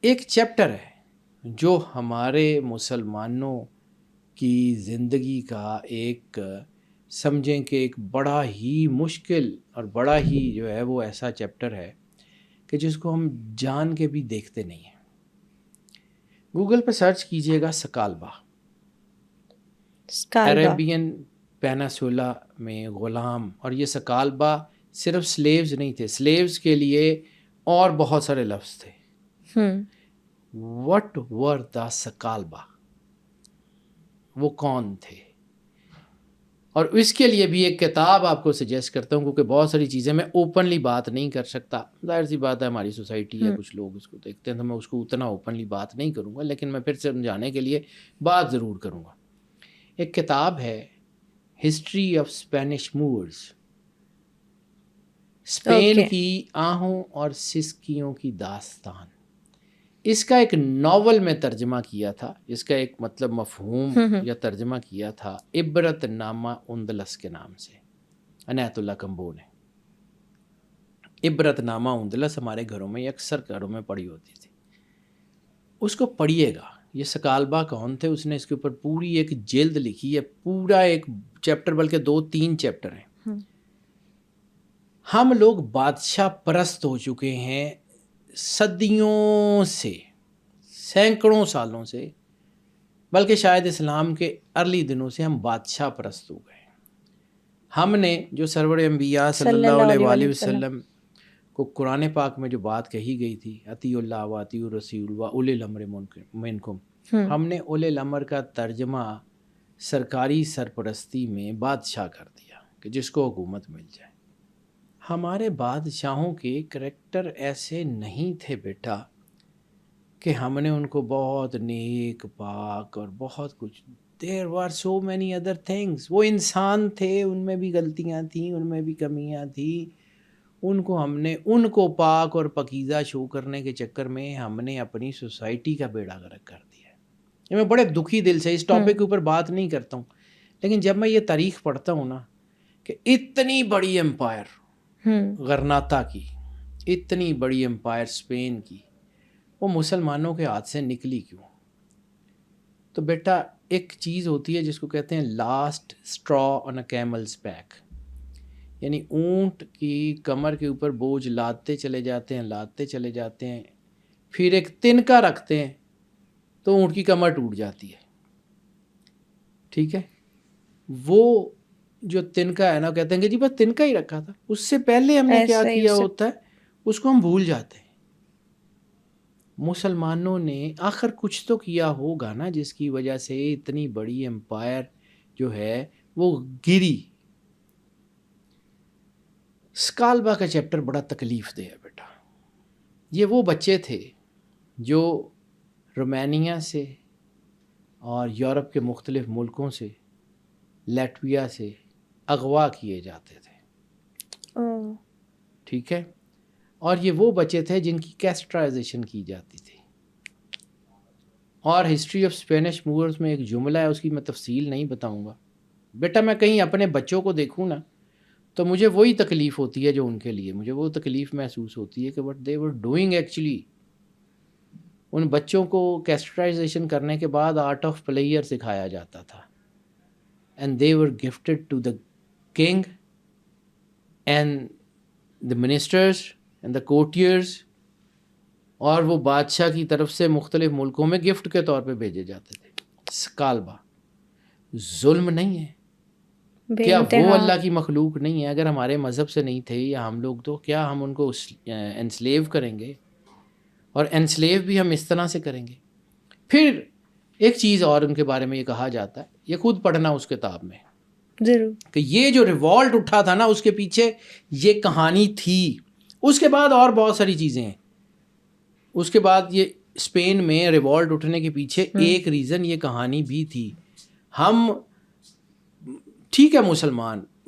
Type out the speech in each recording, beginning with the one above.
ایک چیپٹر ہے جو ہمارے مسلمانوں کی زندگی کا ایک سمجھیں کہ ایک بڑا ہی مشکل اور بڑا ہی جو ہے وہ ایسا چیپٹر ہے کہ جس کو ہم جان کے بھی دیکھتے نہیں ہیں. گوگل پہ سرچ کیجئے گا سکالبا. عربین پیناسولا میں غلام، اور یہ سکالبا صرف سلیوز نہیں تھے، سلیوز کے لیے اور بہت سارے لفظ تھے. وٹ ور دا سکالبا، وہ کون تھے؟ اور اس کے لیے بھی ایک کتاب آپ کو سجیسٹ کرتا ہوں، کیونکہ بہت ساری چیزیں میں اوپنلی بات نہیں کر سکتا. ظاہر سی بات ہے، ہماری سوسائٹی ہے، کچھ لوگ اس کو دیکھتے ہیں، تو میں اس کو اتنا اوپنلی بات نہیں کروں گا، لیکن میں پھر سمجھانے کے لیے بات ضرور کروں گا. ایک کتاب ہے history of Spanish movers, Spain کی آہوں اور سسکیوں کی داستان. اس کا ایک ناول میں ترجمہ کیا تھا، اس کا ایک مطلب مفہوم یا ترجمہ کیا تھا عبرت نامہ اندلس کے نام سے، عنایت اللہ کمبو نے. عبرت نامہ اندلس ہمارے گھروں میں اکثر گھروں میں پڑھی ہوتی تھی. اس کو پڑھیے گا. یہ سکالبا کون تھے؟ اس نے اس کے اوپر پوری ایک جلد لکھی ہے، پورا ایک چیپٹر، بلکہ 2-3 چیپٹر ہیں. ہم لوگ بادشاہ پرست ہو چکے ہیں صدیوں سے، سینکڑوں سالوں سے، بلکہ شاید اسلام کے ارلی دنوں سے ہم بادشاہ پرست ہو گئے. ہم نے جو سرور انبیاء صلی اللہ علیہ وآلہ وسلم کو قرآن پاک میں جو بات کہی گئی تھی، اطیعوا اللہ و اطیعوا الرسول و اولی الامر منکم، ہم نے اولی الامر کا ترجمہ سرکاری سرپرستی میں بادشاہ کر دیا کہ جس کو حکومت مل جائے. ہمارے بادشاہوں کے کریکٹر ایسے نہیں تھے بیٹا کہ ہم نے ان کو بہت نیک پاک اور بہت کچھ. There were so many other things. وہ انسان تھے، ان میں بھی غلطیاں تھیں، ان میں بھی کمیاں تھیں. ان کو ہم نے ان کو پاک اور پاکیزہ شو کرنے کے چکر میں ہم نے اپنی سوسائٹی کا بیڑا غرق کر دیا. یہ میں بڑے دکھی دل سے اس ٹاپک کے اوپر بات نہیں کرتا ہوں، لیکن جب میں یہ تاریخ پڑھتا ہوں نا کہ اتنی بڑی امپائر غرناطہ کی، اتنی بڑی امپائر اسپین کی، وہ مسلمانوں کے ہاتھ سے نکلی کیوں؟ تو بیٹا ایک چیز ہوتی ہے جس کو کہتے ہیں لاسٹ اسٹرا آن اے کیملز بیک، یعنی اونٹ کی کمر کے اوپر بوجھ لاتے چلے جاتے ہیں، پھر ایک تنکا رکھتے ہیں تو اونٹ کی کمر ٹوٹ جاتی ہے. ٹھیک ہے، وہ جو تنکا ہے نا، کہتے ہیں کہ جی بس تنکا ہی رکھا تھا، اس سے پہلے ہم نے کیا کیا ہوتا ہے اس کو ہم بھول جاتے ہیں. مسلمانوں نے آخر کچھ تو کیا ہوگا نا جس کی وجہ سے اتنی بڑی امپائر جو ہے وہ گری. سکالبا کا چیپٹر بڑا تکلیف دہ ہے بیٹا. یہ وہ بچے تھے جو رومانیہ سے اور یورپ کے مختلف ملکوں سے، لیٹویا سے اغوا کیے جاتے تھے. ٹھیک ہے، اور یہ وہ بچے تھے جن کی کیسٹرائزیشن کی جاتی تھی. اور ہسٹری آف اسپینش موورز میں ایک جملہ ہے، اس کی میں تفصیل نہیں بتاؤں گا بیٹا. میں کہیں اپنے بچوں کو دیکھوں نا تو مجھے وہی تکلیف ہوتی ہے جو ان کے لیے مجھے وہ تکلیف محسوس ہوتی ہے کہ what they were doing actually. ان بچوں کو کیسٹرائزیشن کرنے کے بعد آرٹ آف پلیئر سکھایا جاتا تھا، and they were gifted to the king and the ministers and the courtiers، اور وہ بادشاہ کی طرف سے مختلف ملکوں میں گفٹ کے طور پہ بھیجے جاتے تھے. سکالبا ظلم نہیں ہے کیا؟ وہ اللہ کی مخلوق نہیں ہے؟ اگر ہمارے مذہب سے نہیں تھے یا ہم لوگ، تو کیا ہم ان کو انسلیو کریں گے؟ اور انسلیو بھی ہم اس طرح سے کریں گے. پھر ایک چیز اور ان کے بارے میں یہ کہا جاتا ہے، یہ خود پڑھنا اس کتاب میں ضرور، کہ یہ جو ریوالٹ اٹھا تھا نا اس کے پیچھے یہ کہانی تھی. اس کے بعد اور بہت ساری چیزیں ہیں. اس کے بعد یہ اسپین میں ریوالٹ اٹھنے کے پیچھے ایک ریزن یہ کہانی بھی تھی. ہم ٹھیک ہے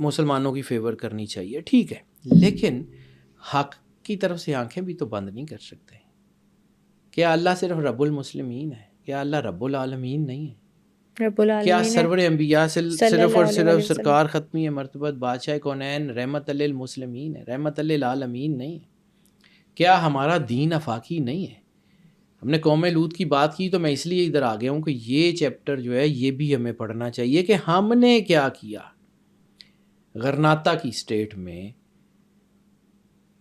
مسلمانوں کی فیور کرنی چاہیے، ٹھیک ہے، لیکن حق کی طرف سے آنکھیں بھی تو بند نہیں کر سکتے. کیا اللہ صرف رب المسلمین ہے؟ کیا اللہ رب العالمین نہیں ہے؟ کیا سرور انبیاء صرف اور صرف سرکار ختمی مرتبت بادشاہ کونین رحمت للمسلمین ہے، رحمت للعالمین نہیں ہے؟ کیا ہمارا دین آفاقی نہیں ہے؟ ہم نے قوم لوط کی بات کی تو میں اس لیے ادھر آ گیا ہوں کہ یہ چیپٹر جو ہے یہ بھی ہمیں پڑھنا چاہیے کہ ہم نے کیا کیا. غرناطہ کی اسٹیٹ میں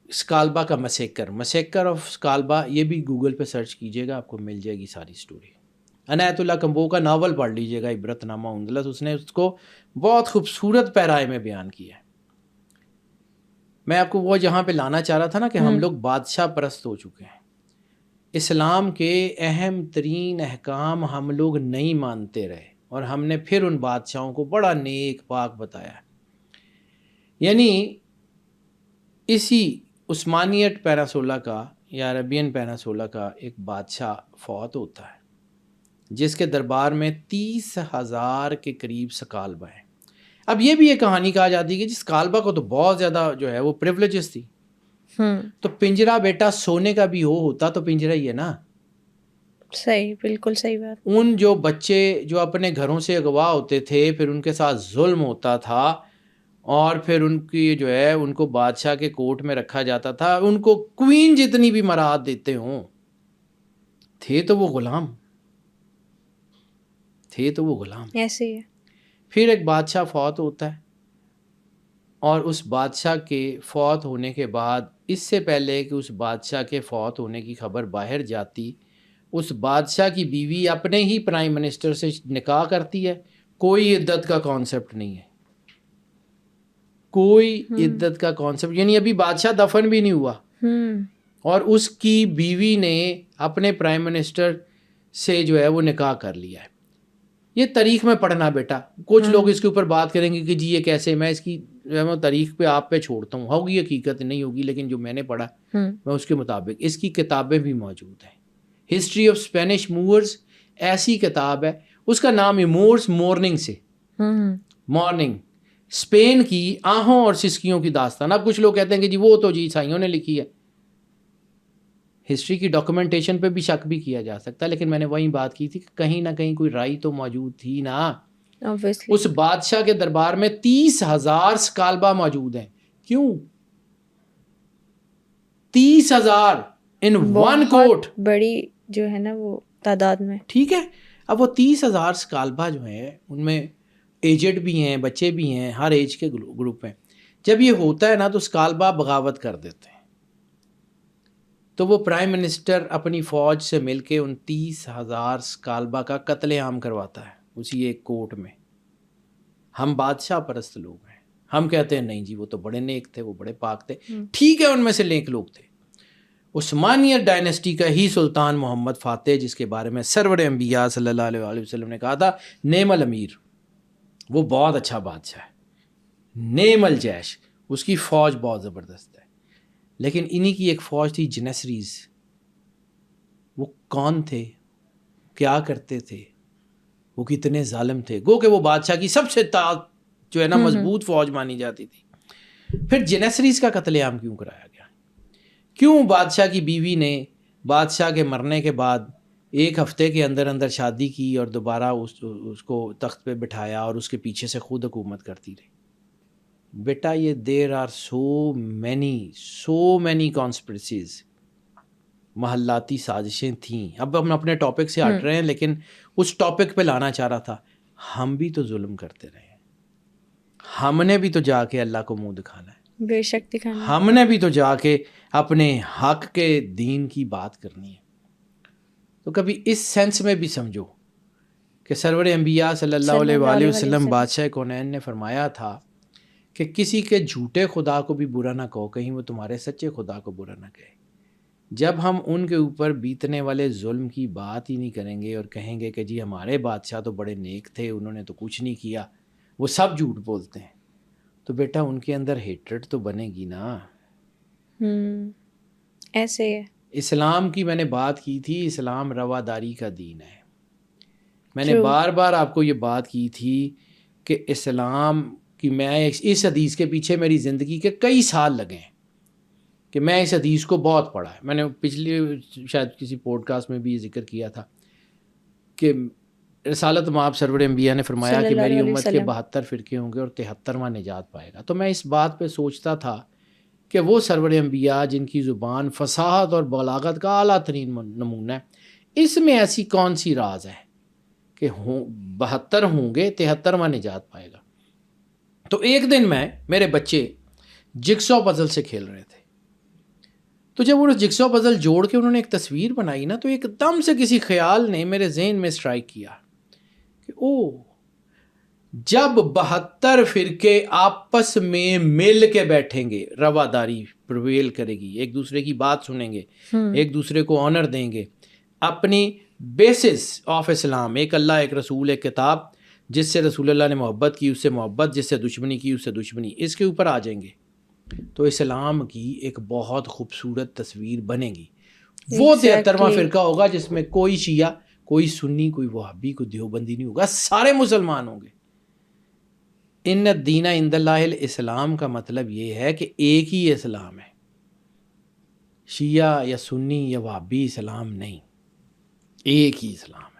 اسکالبا کا مسیکر آف اسکالبا، یہ بھی گوگل پہ سرچ کیجیے گا، آپ کو مل جائے گی ساری سٹوری. عنایت اللہ کمبو کا ناول پڑھ لیجیے گا عبرت نامہ اندلس، اس نے اس کو بہت خوبصورت پیرائے میں بیان کیا ہے. میں آپ کو وہ جہاں پہ لانا چاہ رہا تھا نا کہ ہم لوگ بادشاہ پرست ہو چکے ہیں. اسلام کے اہم ترین احکام ہم لوگ نہیں مانتے رہے اور ہم نے پھر ان بادشاہوں کو بڑا نیک پاک بتایا. یعنی اسی عثمانیٹ پیناسولا کا یا عربین پیناسولا کا ایک بادشاہ فوت ہوتا ہے جس کے دربار میں 30,000 کے قریب سکالبا ہیں. اب یہ بھی ایک کہانی کہا جاتی ہے کہ جس کالبا کو تو بہت زیادہ جو ہے وہ پریولیجز تھی. تو پنجرا بیٹا سونے کا بھی ہوتا تو پنجرا ہی ہے نا. صحیح، بالکل صحیح بات. ان جو بچے جو اپنے گھروں سے اغوا ہوتے تھے، پھر ان کے ساتھ ظلم ہوتا تھا اور پھر ان کی جو ہے ان کو بادشاہ کے کوٹ میں رکھا جاتا تھا، ان کو کوئین جتنی بھی مراد دیتے ہوں، تھے تو وہ غلام. ایسے ہی ہے. پھر ایک بادشاہ فوت ہوتا ہے اور اس بادشاہ کے فوت ہونے کے بعد، اس سے پہلے کہ اس بادشاہ کے فوت ہونے کی خبر باہر جاتی، اس بادشاہ کی بیوی اپنے ہی پرائم منسٹر سے نکاح کرتی ہے. کوئی عدت کا کانسیپٹ نہیں ہے، کوئی عدت کا کانسیپٹ. یعنی ابھی بادشاہ دفن بھی نہیں ہوا اور اس کی بیوی نے اپنے پرائم منسٹر سے جو ہے وہ نکاح کر لیا ہے. یہ تاریخ میں پڑھنا بیٹا. کچھ لوگ اس کے اوپر بات کریں گے کہ جی یہ کیسے، میں اس کی تاریخ پہ آپ پہ چھوڑتا ہوں، ہوگی حقیقت نہیں ہوگی، لیکن جو میں نے پڑھا میں اس کے مطابق. اس کی کتابیں بھی موجود ہیں. ہسٹری آف اسپینش موورز ایسی کتاب ہے، اس کا نام ہے مورس مورننگ سے مارننگ، اسپین کی آہوں اور سسکیوں کی داستان. اب کچھ لوگ کہتے ہیں کہ جی وہ تو جی عیسائیوں نے لکھی ہے. ہسٹری کی ڈاکومنٹیشن پہ بھی شک بھی کیا جا سکتا ہے، لیکن میں نے وہیں بات کی تھی کہ کہیں نہ کہیں کوئی رائے تو موجود تھی نا. اس بادشاہ کے دربار میں 30,000 سکالبا موجود ہیں. کیوں 30,000 ان ون کوٹ؟ بڑی جو ہے نا وہ تعداد میں. ٹھیک ہے. اب وہ 30,000 سکالبا جو ہیں ان میں ایجڈ بھی ہیں، بچے بھی ہیں، ہر ایج کے گروپ ہیں. جب یہ ہوتا ہے نا تو سکالبا بغاوت کر دیتے ہیں. تو وہ پرائم منسٹر اپنی فوج سے مل کے ان 30,000 سکالبا کا قتل عام کرواتا ہے اسی ایک کوٹ میں. ہم بادشاہ پرست لوگ ہیں، ہم کہتے ہیں نہیں جی وہ تو بڑے نیک تھے، وہ بڑے پاک تھے. ٹھیک ہے، ان میں سے نیک لوگ تھے. عثمانیت ڈائنیسٹی کا ہی سلطان محمد فاتح، جس کے بارے میں سرور انبیاء صلی اللہ علیہ وسلم نے کہا تھا نعم الامیر، وہ بہت اچھا بادشاہ ہے. نعم الجیش، اس کی فوج بہت زبردست ہے. لیکن انہی کی ایک فوج تھی جنیسریز. وہ کون تھے، کیا کرتے تھے، وہ کتنے ظالم تھے. گو کہ وہ بادشاہ کی سب سے جو ہے نا مضبوط فوج مانی جاتی تھی. پھر جنیسریز کا قتل عام کیوں کرایا گیا؟ کیوں بادشاہ کی بیوی نے بادشاہ کے مرنے کے بعد 1 ہفتے کے اندر اندر شادی کی اور دوبارہ اس کو تخت پہ بٹھایا اور اس کے پیچھے سے خود حکومت کرتی رہی؟ بیٹا یہ there are so many conspiracies, محلاتی سازشیں تھیں. اب ہم اپنے ٹاپک سے ہٹ رہے ہیں، لیکن اس ٹاپک پہ لانا چاہ رہا تھا. ہم بھی تو ظلم کرتے رہے ہیں، ہم نے بھی تو جا کے اللہ کو منہ دکھانا ہے، بے شک دکھانا. ہم نے بھی تو جا کے اپنے حق کے دین کی بات کرنی ہے. تو کبھی اس سینس میں بھی سمجھو کہ سرور انبیاء صلی اللہ علیہ وآلہ وسلم بادشاہ کونین نے فرمایا تھا کہ کسی کے جھوٹے خدا کو بھی برا نہ کہو، کہیں وہ تمہارے سچے خدا کو برا نہ کہے. جب ہم ان کے اوپر بیتنے والے ظلم کی بات ہی نہیں کریں گے اور کہیں گے کہ جی ہمارے بادشاہ تو بڑے نیک تھے، انہوں نے تو کچھ نہیں کیا، وہ سب جھوٹ بولتے ہیں، تو بیٹا ان کے اندر ہیٹرڈ تو بنے گی نا. ایسے ہے. اسلام کی میں نے بات کی تھی، اسلام رواداری کا دین ہے. میں نے بار بار آپ کو یہ بات کی تھی کہ اسلام کی، میں اس حدیث کے پیچھے میری زندگی کے کئی سال لگے ہیں کہ میں اس حدیث کو بہت پڑھا ہے. میں نے پچھلی شاید کسی پوڈ کاسٹ میں بھی یہ ذکر کیا تھا کہ رسالت مآب سرور انبیاء نے فرمایا کہ میری امت کے 72 فرقے ہوں گے اور 73واں نجات پائے گا. تو میں اس بات پہ سوچتا تھا کہ وہ سرور انبیاء جن کی زبان فصاحت اور بلاغت کا اعلیٰ ترین نمونہ ہے، اس میں ایسی کون سی راز ہے کہ 72 ہوں گے 73واں نجات پائے گا؟ تو ایک دن میرے بچے جگسو پزل سے کھیل رہے تھے، تو جب انہوں نے جگسو پزل جوڑ کے انہوں نے ایک تصویر بنائی نا، تو ایک دم سے کسی خیال نے میرے ذہن میں اسٹرائک کیا کہ جب 72 فرقے آپس میں مل کے بیٹھیں گے، رواداری پرویل کرے گی، ایک دوسرے کی بات سنیں گے، ایک دوسرے کو آنر دیں گے، اپنی بیسس آف اسلام، ایک اللہ، ایک رسول، ایک کتاب، جس سے رسول اللہ نے محبت کی اس سے محبت، جس سے دشمنی کی اس سے دشمنی، اس کے اوپر آ جائیں گے تو اسلام کی ایک بہت خوبصورت تصویر بنے گی۔ وہ 73واں فرقہ ہوگا جس میں کوئی شیعہ، کوئی سنی، کوئی وہابی، کوئی دیوبندی نہیں ہوگا، سارے مسلمان ہوں گے۔ ان الدین عند اللہ الاسلام کا مطلب یہ ہے کہ ایک ہی اسلام ہے، شیعہ یا سنی یا وہابی اسلام نہیں، ایک ہی اسلام ہے۔